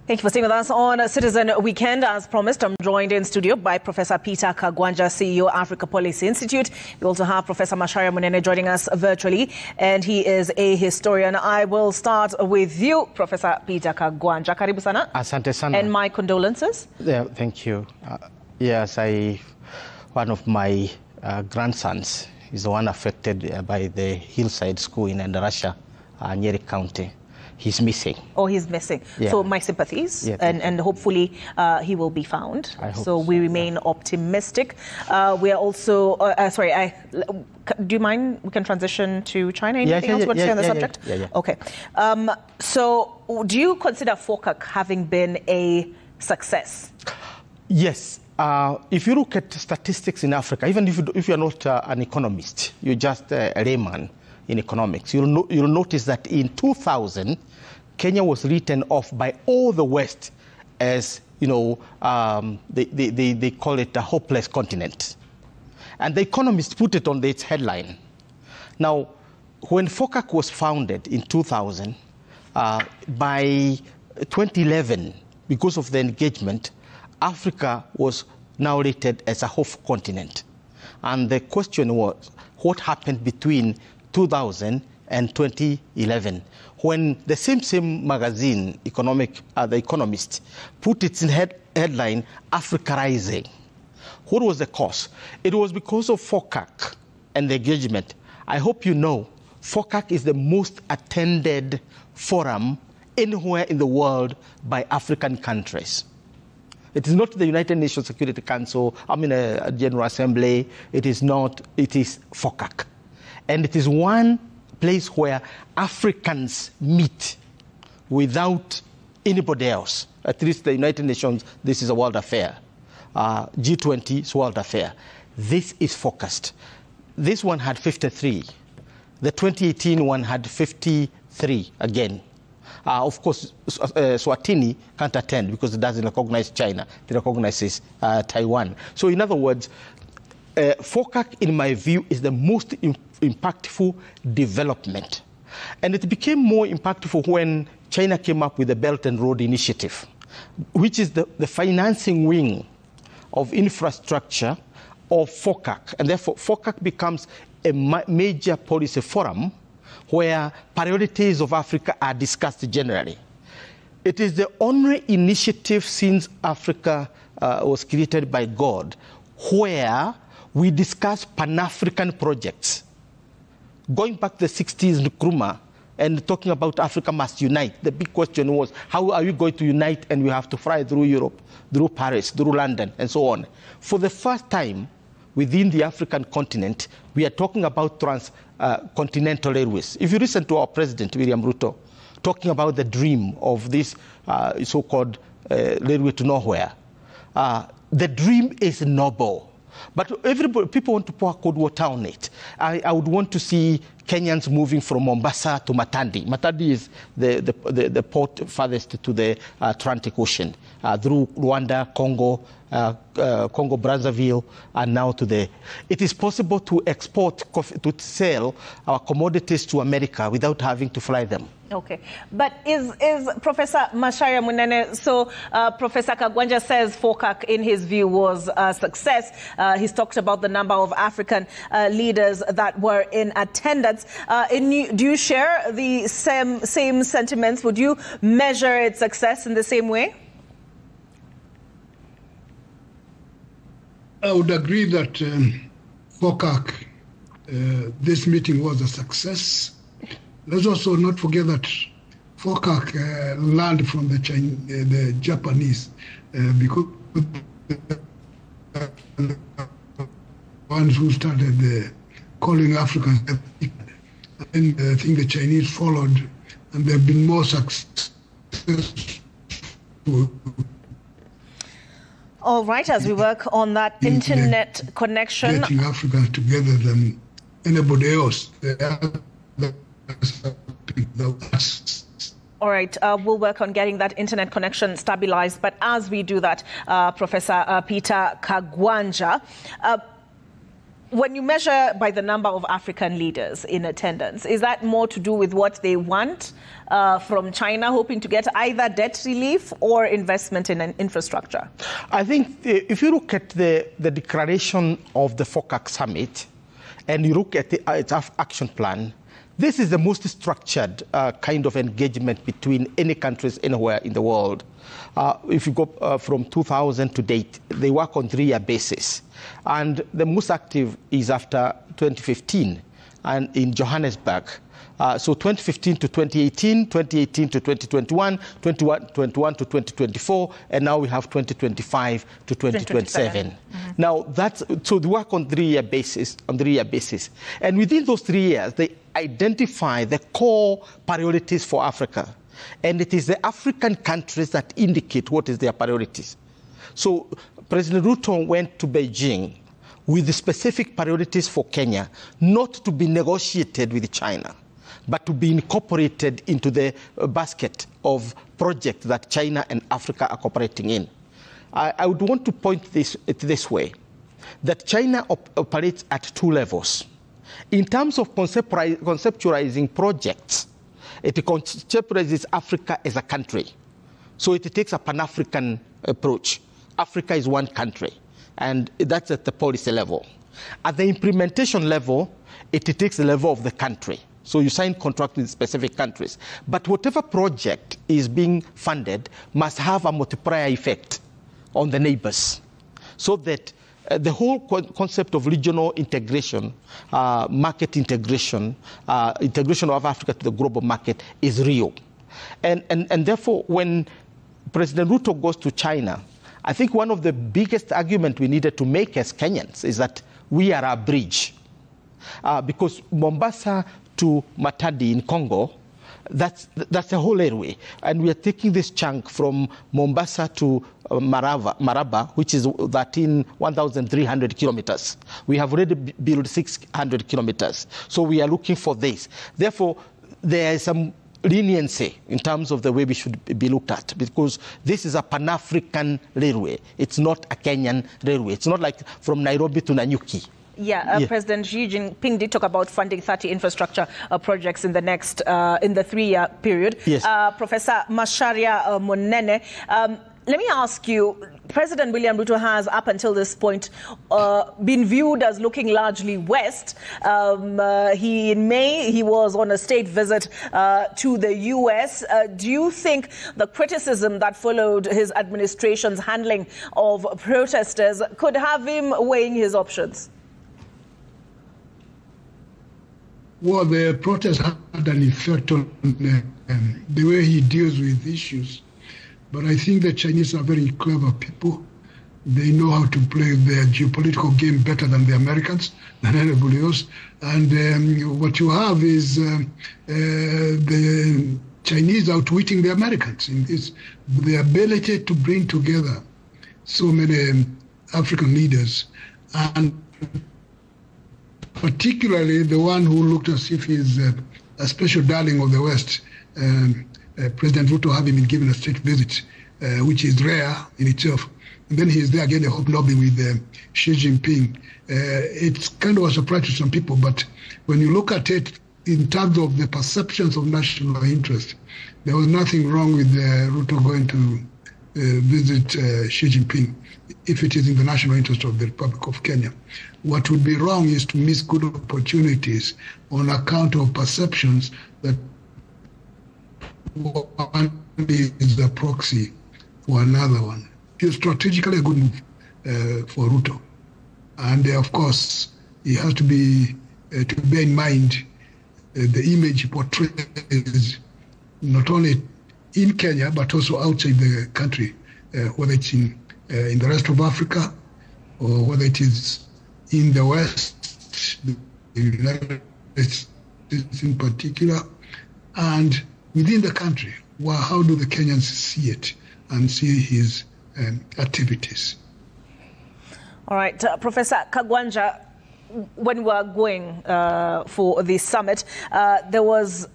Thank you for staying with us on Citizen Weekend. As promised, I'm joined in studio by Professor Peter Kagwanja, CEO, Africa Policy Institute. We also have Professor Macharia Munene joining us virtually, and he is a historian. I will start with you, Professor Peter Kagwanja. Karibu sana. Asante sana. And my condolences. Yeah, thank you. Yes, one of my grandsons is the one affected by the Hillside School in Endarasha, Nyeri County. He's missing. Oh, he's missing. Yeah. So my sympathies, yeah, and hopefully he will be found. I hope so we remain optimistic. We are also, do you mind, we can transition to China? Anything else you want to say on the subject? Yeah. Okay. So do you consider FOCAC having been a success? Yes. If you look at statistics in Africa, even if you're not an economist, you're just a layman in economics, you'll notice that in 2000, Kenya was written off by all the West as, they call it a hopeless continent. And the Economist put it on its headline. Now, when FOCAC was founded in 2000, by 2011, because of the engagement, Africa was now rated as a hope continent. And the question was, what happened between 2000 and 2011, when the same magazine, The Economist, put its headline, Africa Rising. What was the cause? It was because of FOCAC and the engagement. I hope you know, FOCAC is the most attended forum anywhere in the world by African countries. It is not the United Nations Security Council, a General Assembly. It is not, it is FOCAC. And it is one place where Africans meet without anybody else. At least the United Nations, this is a world affair. G20 is world affair. This is focused. This one had 53. The 2018 one had 53 again. Of course, Swatini can't attend because it doesn't recognize China. It recognizes Taiwan. So in other words, FOCAC, in my view, is the most impactful development. And it became more impactful when China came up with the Belt and Road Initiative, which is the financing wing of infrastructure of FOCAC. And therefore, FOCAC becomes a major policy forum where priorities of Africa are discussed generally. It is the only initiative since Africa was created by God where we discuss Pan-African projects. Going back to the 60s, Nkrumah, and talking about Africa must unite, the big question was, how are we going to unite and we have to fly through Europe, through Paris, through London, and so on. For the first time within the African continent, we are talking about transcontinental railways. If you listen to our president, William Ruto, talking about the dream of this so-called railway to nowhere, the dream is noble. But people want to pour cold water on it. I would want to see Kenyans moving from Mombasa to Matadi. Matadi is the port farthest to the Atlantic Ocean, through Rwanda, Congo, Brazzaville, and now to the... It is possible to export, to sell our commodities to America without having to fly them. Okay, but is Professor Macharia Munene, so Professor Kagwanja says FOCAC, in his view, was a success. He's talked about the number of African leaders that were in attendance. Do you share the same sentiments? Would you measure its success in the same way? I would agree that FOCAC, this meeting was a success. Let's also not forget that FOCAC learned from the Japanese because the ones who started calling Africans. And I think the Chinese followed, and there have been more successful. All right, as we work on that internet connection. Getting Africans together than anybody else. All right, we'll work on getting that internet connection stabilized. But as we do that, Professor Peter Kagwanja, When you measure by the number of African leaders in attendance, is that more to do with what they want from China, hoping to get either debt relief or investment in an infrastructure? I think if you look at the declaration of the FOCAC summit and you look at its action plan, this is the most structured kind of engagement between any countries anywhere in the world. If you go from 2000 to date, they work on 3-year basis. And the most active is after 2015 and in Johannesburg. So 2015 to 2018, 2018 to 2021, 2021 to 2024, and now we have 2025 to 2027. Mm-hmm. Now so they work on 3-year basis, and within those 3 years, they identify the core priorities for Africa, and it is the African countries that indicate what is their priorities. So President Ruto went to Beijing with the specific priorities for Kenya, not to be negotiated with China, but to be incorporated into the basket of projects that China and Africa are cooperating in. I would want to point this way, that China operates at 2 levels. In terms of conceptualizing projects, it conceptualizes Africa as a country. So it takes a Pan-African approach. Africa is one country, and that's at the policy level. At the implementation level, it takes the level of the country. So you sign contracts with specific countries. But whatever project is being funded must have a multiplier effect on the neighbors, so that the whole concept of regional integration, market integration, integration of Africa to the global market is real. And therefore, when President Ruto goes to China, I think one of the biggest arguments we needed to make as Kenyans is that we are a bridge. Because Mombasa to Matadi in Congo, that's a whole airway. And we are taking this chunk from Mombasa to Maraba, which is 1,300 kilometers. We have already built 600 kilometers. So we are looking for this. Therefore, there is some leniency in terms of the way we should be looked at, because this is a Pan-African railway. It's not a Kenyan railway. It's not like from Nairobi to Nanyuki. Yeah, President Xi Jinping did talk about funding 30 infrastructure projects in the next, in the 3-year period. Yes. Professor Macharia Munene, let me ask you, President William Ruto has, up until this point, been viewed as looking largely west. In May, he was on a state visit to the U.S. Do you think the criticism that followed his administration's handling of protesters could have him weighing his options? Well, the protest had an effect on the way he deals with issues. But I think the Chinese are very clever people. They know how to play their geopolitical game better than the Americans, than anybody else. And what you have is the Chinese outwitting the Americans in this, the ability to bring together so many African leaders, and particularly the one who looked as if he's a special darling of the West, President Ruto having been given a state visit, which is rare in itself. And then he's there again, hobnobbing with Xi Jinping. It's kind of a surprise to some people, but when you look at it in terms of the perceptions of national interest, there was nothing wrong with Ruto going to visit Xi Jinping if it is in the national interest of the Republic of Kenya. What would be wrong is to miss good opportunities on account of perceptions that one is a proxy for another one. It's strategically a good move for Ruto. And of course, he has to be to bear in mind the image he portrays not only in Kenya, but also outside the country, whether it's in the rest of Africa or whether it is in the West, the United States in particular, and within the country. Well, how do the Kenyans see it and see his activities? All right, Professor Kagwanja, when we were going for the summit, there was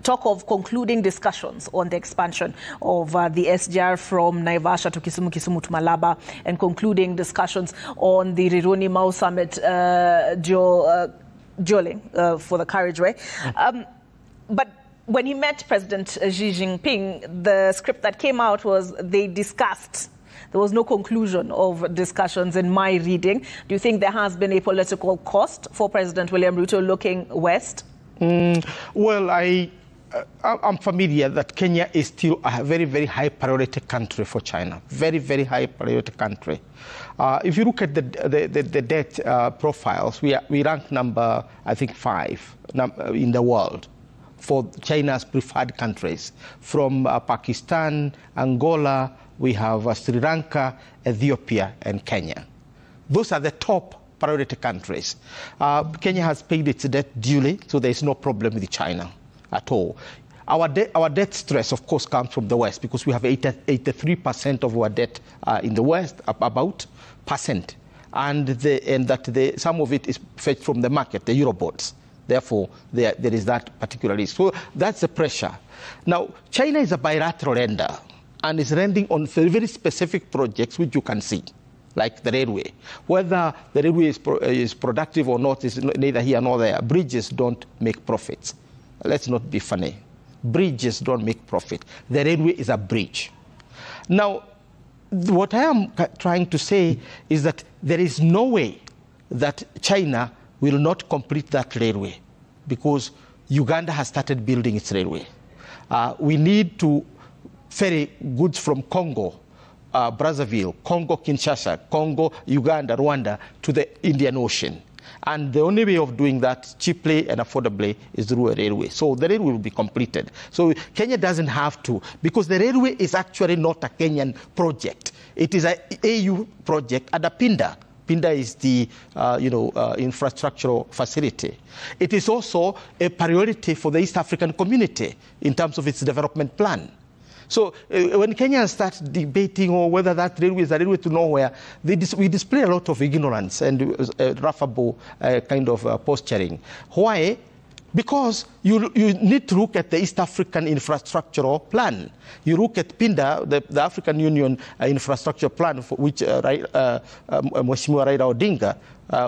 talk of concluding discussions on the expansion of the SGR from Naivasha to Kisumu, Kisumu to Malaba, and concluding discussions on the Riruni Mau Summit dueling for the carriageway. But when he met President Xi Jinping, the script that came out was they discussed. There was no conclusion of discussions in my reading. Do you think there has been a political cost for President William Ruto looking west? Well, I'm familiar that Kenya is still a very, very high priority country for China. Very, very high priority country. If you look at the debt profiles, we rank number, I think, 5 in the world for China's preferred countries. From Pakistan, Angola, we have Sri Lanka, Ethiopia, and Kenya. Those are the top priority countries. Kenya has paid its debt duly, so there is no problem with China at all. Our debt stress, of course, comes from the West because we have 83% of our debt in the West, about percent, and some of it is fetched from the market, the Eurobonds. Therefore, there is that particular risk. So that's the pressure. Now, China is a bilateral lender and is lending on very, very specific projects, which you can see, like the railway. Whether the railway is productive or not is neither here nor there. Bridges don't make profits. Let's not be funny. Bridges don't make profit. The railway is a bridge. Now, what I am trying to say is that there is no way that China will not complete that railway because Uganda has started building its railway. We need to ferry goods from Congo, Brazzaville, Congo, Kinshasa, Congo, Uganda, Rwanda to the Indian Ocean. And the only way of doing that cheaply and affordably is through a railway. So the railway will be completed. So Kenya doesn't have to, because the railway is actually not a Kenyan project. It is an AU project at PINDA. PINDA is the infrastructural facility. It is also a priority for the East African community in terms of its development plan. So when Kenyans start debating whether that railway is a railway to nowhere, we display a lot of ignorance and laughable kind of posturing. Why? Because you need to look at the East African infrastructural plan. You look at PINDA, the African Union infrastructure plan, for which Mheshimiwa Raila Odinga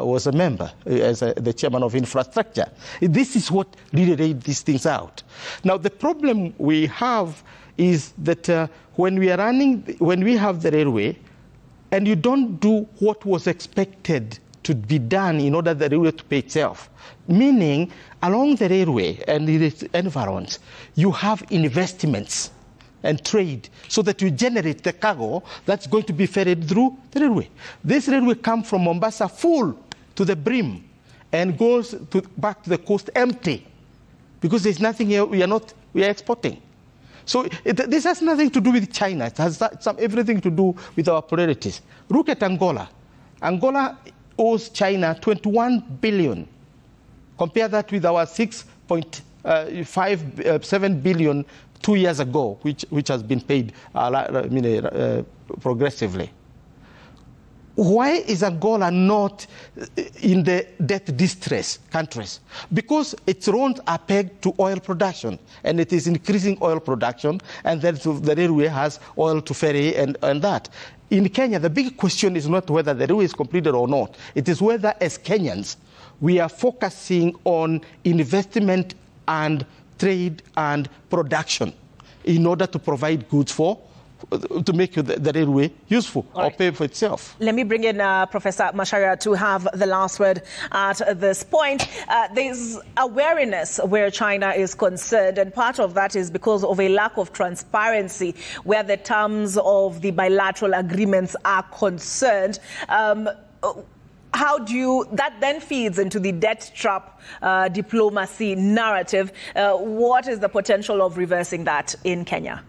was a member as the chairman of infrastructure. This is what really laid these things out. Now, the problem we have is that when we have the railway, and you don't do what was expected to be done in order the railway to pay itself, meaning along the railway and its environs, you have investments and trade so that you generate the cargo that's going to be ferried through the railway. This railway comes from Mombasa full to the brim and goes back to the coast empty because there's nothing here we are exporting. So this has nothing to do with China. It has everything to do with our priorities. Look at Angola. Angola owes China 21 billion. Compare that with our 6.57 billion 2 years ago, which has been paid progressively. Why is Angola not in the debt distress countries? Because its loans are pegged to oil production, and it is increasing oil production, and then the railway has oil to ferry and that. In Kenya, the big question is not whether the railway is completed or not. It is whether, as Kenyans, we are focusing on investment and trade and production in order to provide goods to make the railway useful or pay for itself. Let me bring in Professor Macharia to have the last word at this point. There's awareness where China is concerned, and part of that is because of a lack of transparency where the terms of the bilateral agreements are concerned. That then feeds into the debt trap diplomacy narrative. What is the potential of reversing that in Kenya?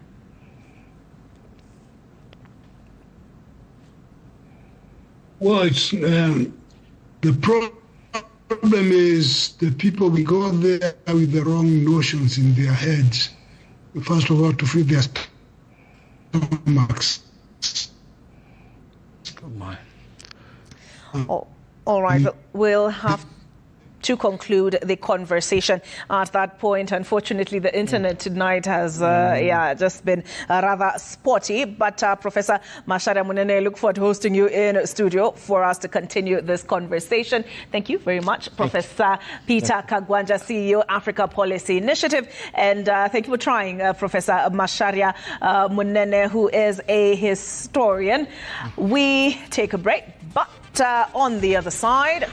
Well, it's, the problem is the people will go there with the wrong notions in their heads. First of all, to feed their stomachs. All right, we'll have to conclude the conversation at that point. Unfortunately, the internet tonight has just been rather spotty. But Professor Macharia Munene, look forward to hosting you in studio for us to continue this conversation. Thank you very much, Professor Peter Kagwanja, CEO, Africa Policy Initiative. And thank you for trying, Professor Macharia Munene, who is a historian. We take a break, but on the other side,